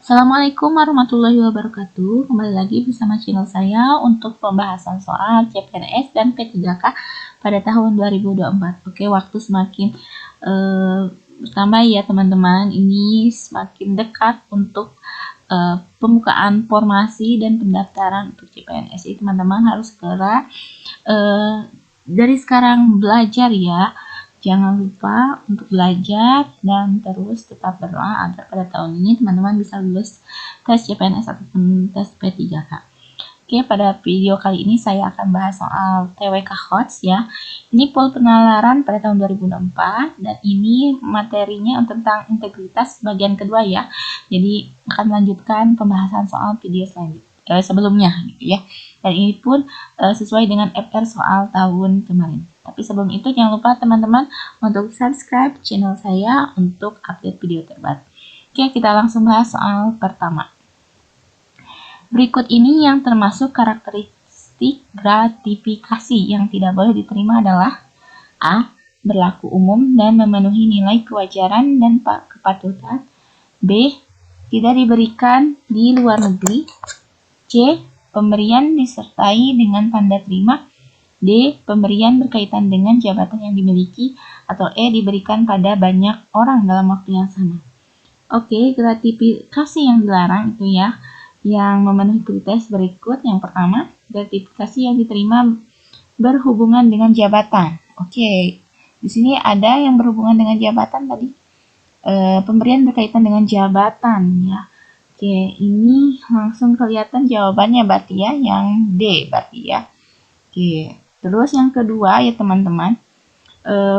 Assalamualaikum warahmatullahi wabarakatuh. Kembali lagi bersama channel saya untuk pembahasan soal CPNS dan P3K pada tahun 2024. Oke, waktu semakin bertambah ya teman-teman. Ini semakin dekat untuk pembukaan formasi dan pendaftaran untuk CPNS. Jadi teman-teman harus segera dari sekarang belajar ya. Jangan lupa untuk belajar dan terus tetap berdoa agar pada tahun ini teman-teman bisa lulus tes CPNS ataupun tes P3K. Oke, pada video kali ini saya akan bahas soal TWK HOTS ya. Ini pool penalaran pada tahun 2024 dan ini materinya tentang integritas bagian kedua ya. Jadi akan melanjutkan pembahasan soal video sebelumnya gitu ya. Dan ini pun sesuai dengan FR soal tahun kemarin. Tapi sebelum itu jangan lupa teman-teman untuk subscribe channel saya untuk update video terbaru. Oke, kita langsung bahas soal pertama. Berikut ini yang termasuk karakteristik gratifikasi yang tidak boleh diterima adalah A. Berlaku umum dan memenuhi nilai kewajaran dan kepatutan. B. Tidak diberikan di luar negeri. C. Pemberian disertai dengan tanda terima. D. Pemberian berkaitan dengan jabatan yang dimiliki. Atau E. Diberikan pada banyak orang dalam waktu yang sama. Oke, gratifikasi yang dilarang itu ya, yang memenuhi kriteria berikut. Yang pertama, gratifikasi yang diterima berhubungan dengan jabatan. Oke, di sini ada yang berhubungan dengan jabatan tadi. Pemberian berkaitan dengan jabatan ya. Oke, ini langsung kelihatan jawabannya berarti ya, yang D berarti ya. Oke. Terus yang kedua ya teman-teman,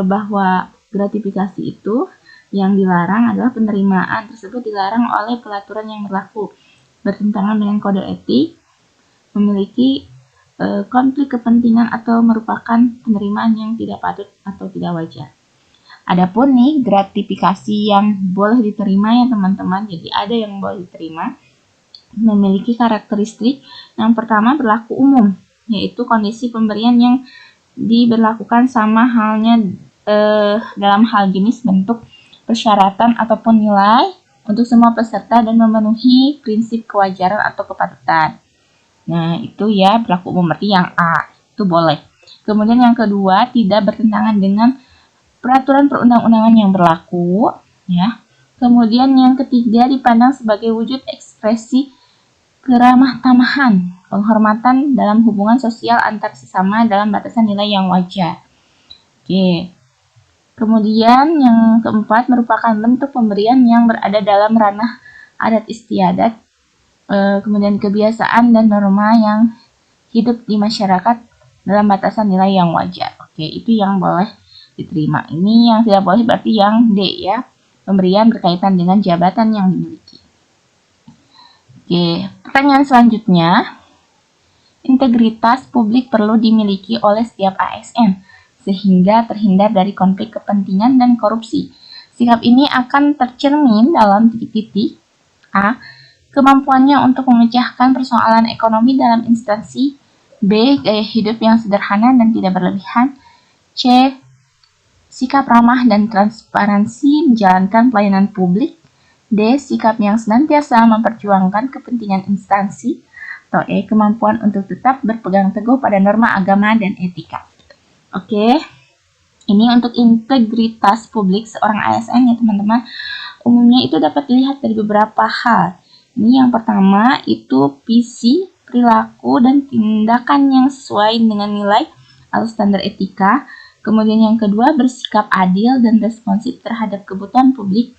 bahwa gratifikasi itu yang dilarang adalah penerimaan tersebut dilarang oleh peraturan yang berlaku, bertentangan dengan kode etik, memiliki konflik kepentingan atau merupakan penerimaan yang tidak patut atau tidak wajar. Adapun nih gratifikasi yang boleh diterima ya teman-teman, jadi ada yang boleh diterima, memiliki karakteristik yang pertama berlaku umum, yaitu kondisi pemberian yang diberlakukan sama halnya dalam hal jenis, bentuk, persyaratan ataupun nilai untuk semua peserta dan memenuhi prinsip kewajaran atau kepatutan. Nah, itu ya berlaku umum, berarti yang A itu boleh. Kemudian yang kedua, tidak bertentangan dengan peraturan perundang-undangan yang berlaku ya. Kemudian yang ketiga, dipandang sebagai wujud ekspresi keramah tamahan, penghormatan dalam hubungan sosial antar sesama dalam batasan nilai yang wajar. Oke. Kemudian yang keempat, merupakan bentuk pemberian yang berada dalam ranah adat istiadat, kemudian kebiasaan dan norma yang hidup di masyarakat dalam batasan nilai yang wajar. Oke, itu yang boleh diterima. Ini yang tidak boleh berarti yang D ya, pemberian berkaitan dengan jabatan yang dimiliki. Oke, pertanyaan selanjutnya, integritas publik perlu dimiliki oleh setiap ASN sehingga terhindar dari konflik kepentingan dan korupsi. Sikap ini akan tercermin dalam titik-titik. A. Kemampuannya untuk memecahkan persoalan ekonomi dalam instansi. B. Gaya hidup yang sederhana dan tidak berlebihan. C. Sikap ramah dan transparansi menjalankan pelayanan publik. D. Sikap yang senantiasa memperjuangkan kepentingan instansi. Atau E. Kemampuan untuk tetap berpegang teguh pada norma agama dan etika. Oke, ini untuk integritas publik seorang ASN ya teman-teman. Umumnya itu dapat dilihat dari beberapa hal. Ini yang pertama itu visi, perilaku, dan tindakan yang sesuai dengan nilai atau standar etika. Kemudian yang kedua, bersikap adil dan responsif terhadap kebutuhan publik.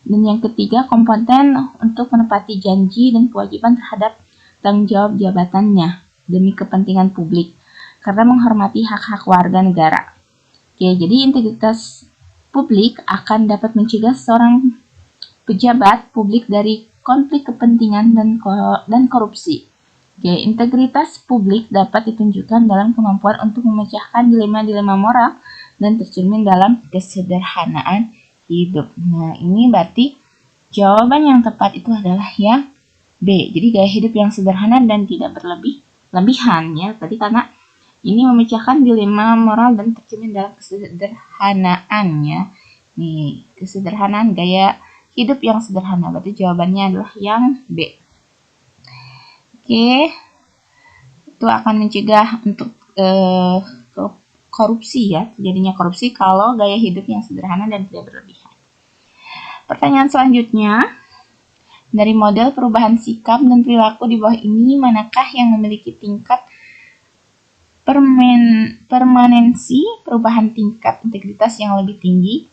Dan yang ketiga, kompeten untuk menepati janji dan kewajiban terhadap tanggung jawab jabatannya demi kepentingan publik karena menghormati hak-hak warga negara. Oke, jadi integritas publik akan dapat mencegah seorang pejabat publik dari konflik kepentingan dan korupsi. Oke, integritas publik dapat ditunjukkan dalam kemampuan untuk memecahkan dilema-dilema moral dan tercermin dalam kesederhanaan hidup. Nah, ini berarti jawaban yang tepat itu adalah yang B. Jadi gaya hidup yang sederhana dan tidak berlebihan ya. Tadi karena ini memecahkan dilema moral dan tercermin dalam kesederhanaan ya. Nih, kesederhanaan gaya hidup yang sederhana. Berarti jawabannya adalah yang B. Oke, itu akan mencegah untuk korupsi ya, terjadinya korupsi kalau gaya hidup yang sederhana dan tidak berlebihan. Pertanyaan selanjutnya, dari model perubahan sikap dan perilaku di bawah ini, manakah yang memiliki tingkat permanensi perubahan tingkat integritas yang lebih tinggi?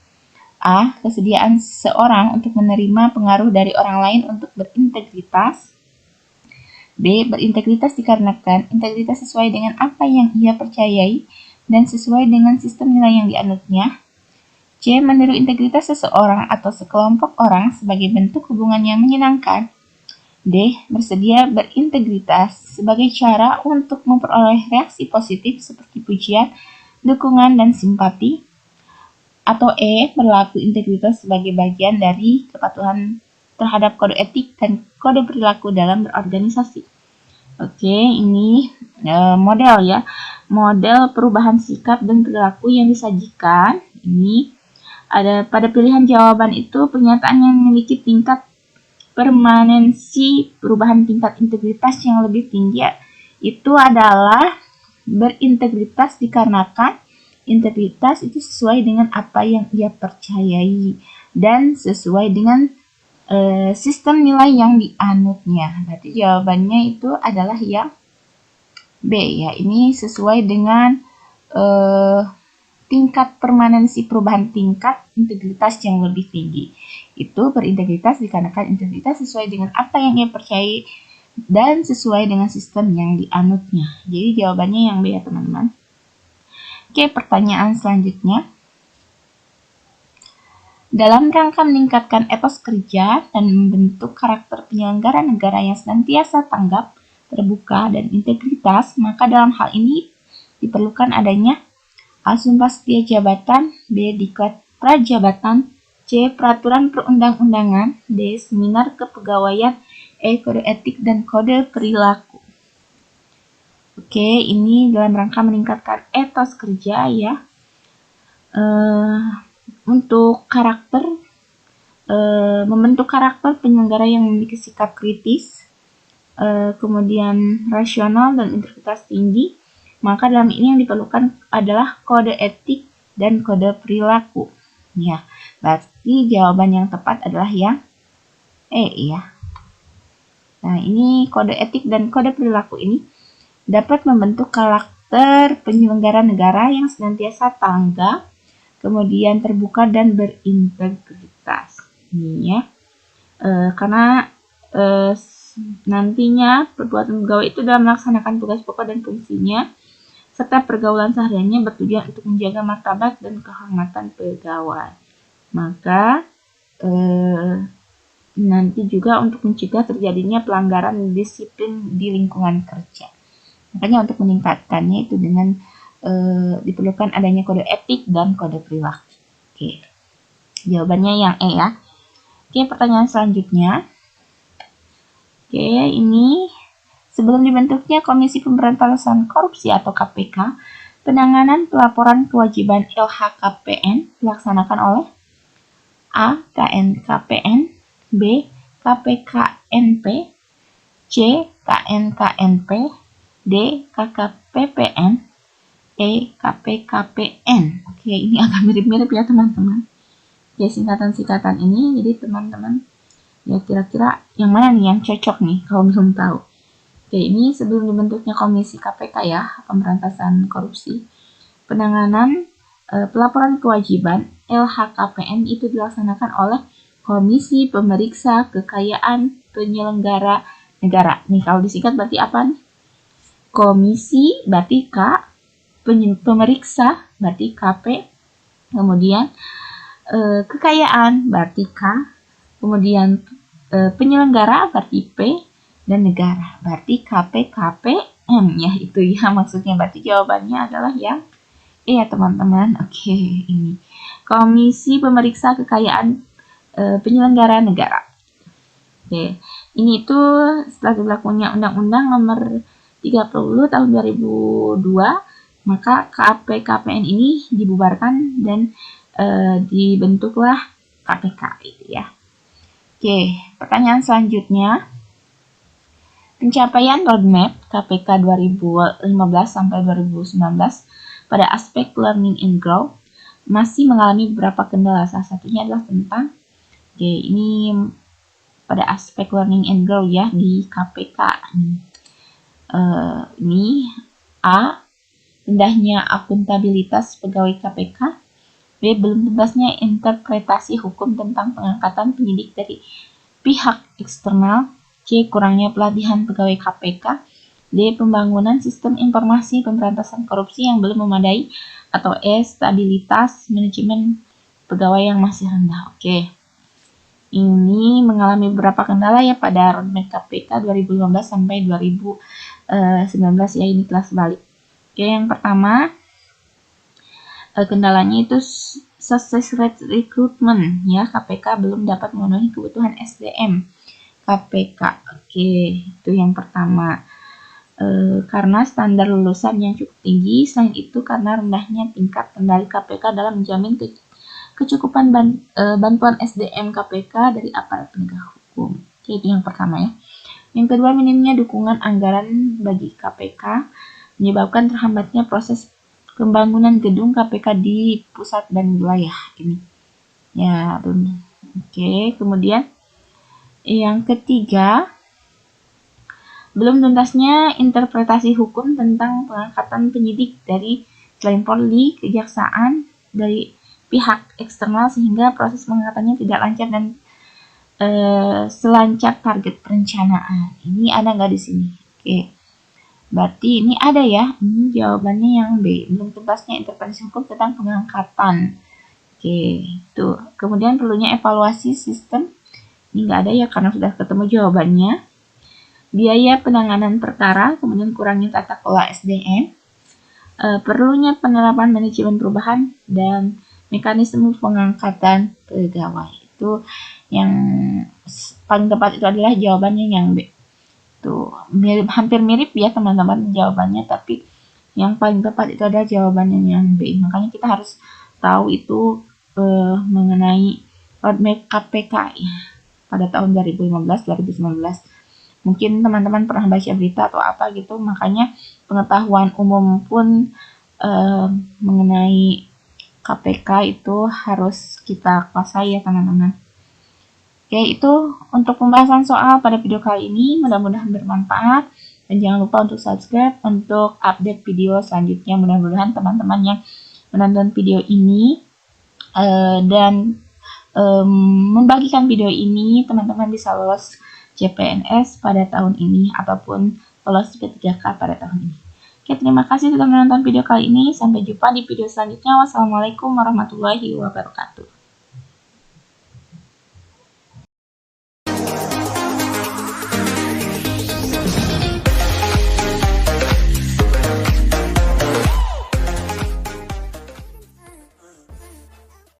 A. Kesediaan seseorang untuk menerima pengaruh dari orang lain untuk berintegritas. B. Berintegritas dikarenakan integritas sesuai dengan apa yang ia percayai dan sesuai dengan sistem nilai yang dianutnya. C. Meniru integritas seseorang atau sekelompok orang sebagai bentuk hubungan yang menyenangkan. D. Bersedia berintegritas sebagai cara untuk memperoleh reaksi positif seperti pujian, dukungan, dan simpati. Atau E. Berlaku integritas sebagai bagian dari kepatuhan terhadap kode etik dan kode perilaku dalam berorganisasi. Oke, ini model ya. Model perubahan sikap dan perilaku yang disajikan. Ini ada pada pilihan jawaban itu pernyataan yang memiliki tingkat permanensi perubahan tingkat integritas yang lebih tinggi itu adalah berintegritas dikarenakan integritas itu sesuai dengan apa yang ia percayai dan sesuai dengan sistem nilai yang dianutnya. Berarti jawabannya itu adalah yang B ya. Ini sesuai dengan tingkat permanensi perubahan tingkat integritas yang lebih tinggi. Itu berintegritas dikarenakan integritas sesuai dengan apa yang ia percayai dan sesuai dengan sistem yang dianutnya. Jadi jawabannya yang B ya teman-teman. Oke, pertanyaan selanjutnya. Dalam rangka meningkatkan etos kerja dan membentuk karakter penyelenggara negara yang senantiasa tanggap, terbuka, dan integritas, maka dalam hal ini diperlukan adanya A. Sumpah setia jabatan, B. Diklat prajabatan, C. Peraturan perundang-undangan, D. Seminar kepegawaian, E. Kode etik dan kode perilaku. Oke, ini dalam rangka meningkatkan etos kerja ya. Untuk karakter, membentuk karakter penyelenggara yang memiliki sikap kritis, kemudian rasional dan integritas tinggi, maka dalam ini yang diperlukan adalah kode etik dan kode perilaku. Ya, berarti jawaban yang tepat adalah yang E ya. Nah, ini kode etik dan kode perilaku ini dapat membentuk karakter penyelenggara negara yang senantiasa tanggap, kemudian terbuka dan berintegritas. Ini ya. Karena nantinya perbuatan pegawai itu dalam melaksanakan tugas pokok dan fungsinya serta pergaulan sehariannya bertujuan untuk menjaga martabat dan kehormatan pegawai. Maka nanti juga untuk mencegah terjadinya pelanggaran disiplin di lingkungan kerja. Makanya untuk meningkatkannya itu dengan diperlukan adanya kode etik dan kode perilaku. Oke, jawabannya yang E ya. Oke, pertanyaan selanjutnya. Oke, ini sebelum dibentuknya Komisi Pemberantasan Korupsi atau KPK, penanganan pelaporan kewajiban LHKPN dilaksanakan oleh A. KNKPN, B. KPKNP, C. KNKNP, D. KKPPN, E. KPKPN. Oke, ini agak mirip-mirip ya teman-teman. Ya, singkatan-singkatan ini, jadi teman-teman ya kira-kira yang mana nih yang cocok nih kalau belum tahu. Oke, ini sebelum dibentuknya Komisi KPK ya, Pemberantasan Korupsi, penanganan pelaporan kewajiban LHKPN itu dilaksanakan oleh Komisi Pemeriksa Kekayaan Penyelenggara Negara. Nih kalau disingkat berarti apa nih? Komisi berarti K, pemeriksa berarti KP, kemudian kekayaan berarti K, kemudian penyelenggara berarti P, dan negara berarti KPKPN ya, itu ya maksudnya. Berarti jawabannya adalah yang E ya teman-teman. Oke, ini Komisi Pemeriksa Kekayaan Penyelenggara Negara. Oke, ini itu setelah berlakunya Undang-Undang Nomor 30 tahun 2002, maka KPKPN ini dibubarkan dan dibentuklah KPK itu ya. Oke, pertanyaan selanjutnya. Pencapaian roadmap KPK 2015 sampai 2019 pada aspek learning and growth masih mengalami beberapa kendala. Salah satunya adalah tentang, ini pada aspek learning and growth ya di KPK. Ini A, rendahnya akuntabilitas pegawai KPK. B, belum tuntasnya interpretasi hukum tentang pengangkatan penyidik dari pihak eksternal. C, kurangnya pelatihan pegawai KPK. D, pembangunan sistem informasi pemberantasan korupsi yang belum memadai. Atau E, stabilitas manajemen pegawai yang masih rendah. Oke. Ini mengalami beberapa kendala ya pada roadmap KPK 2015 sampai 2019 ya, ini kelas balik. Oke, yang pertama kendalanya itu success rate recruitment ya, KPK belum dapat memenuhi kebutuhan SDM KPK. Oke, itu yang pertama. Karena standar lulusan yang cukup tinggi, selain itu karena rendahnya tingkat kendali KPK dalam menjamin kecukupan bantuan SDM KPK dari aparat penegak hukum. Oke, itu yang pertama ya. Yang kedua, minimnya dukungan anggaran bagi KPK menyebabkan terhambatnya proses pembangunan gedung KPK di pusat dan wilayah ini. Ya, oke. Kemudian yang ketiga, belum tuntasnya interpretasi hukum tentang pengangkatan penyidik dari selain Polri, kejaksaan, dari pihak eksternal sehingga proses pengangkatannya tidak lancar dan selancar target perencanaan. Ini ada nggak di sini? Oke, berarti ini ada ya. Ini jawabannya yang B. Belum tuntasnya interpretasi hukum tentang pengangkatan. Oke, itu. Kemudian perlunya evaluasi sistem. Ini nggak ada ya karena sudah ketemu jawabannya. Biaya penanganan perkara, kemudian kurangnya tata kelola SDM, perlunya penerapan manajemen perubahan, dan mekanisme pengangkatan pegawai. Itu yang paling tepat itu adalah jawabannya yang B. Tuh, hampir mirip ya teman-teman jawabannya, tapi yang paling tepat itu adalah jawabannya yang B. Makanya kita harus tahu itu mengenai roadmap KPK ya, pada tahun 2015-2019. Mungkin teman-teman pernah baca berita atau apa gitu, makanya pengetahuan umum pun mengenai KPK itu harus kita kuasai ya teman-teman. Oke, itu untuk pembahasan soal pada video kali ini. Mudah-mudahan bermanfaat. Dan jangan lupa untuk subscribe untuk update video selanjutnya. Mudah-mudahan teman-teman yang menonton video ini dan membagikan video ini, teman-teman bisa lolos CPNS pada tahun ini ataupun lolos P3K pada tahun ini. Oke, terima kasih sudah menonton video kali ini. Sampai jumpa di video selanjutnya. Wassalamualaikum warahmatullahi wabarakatuh.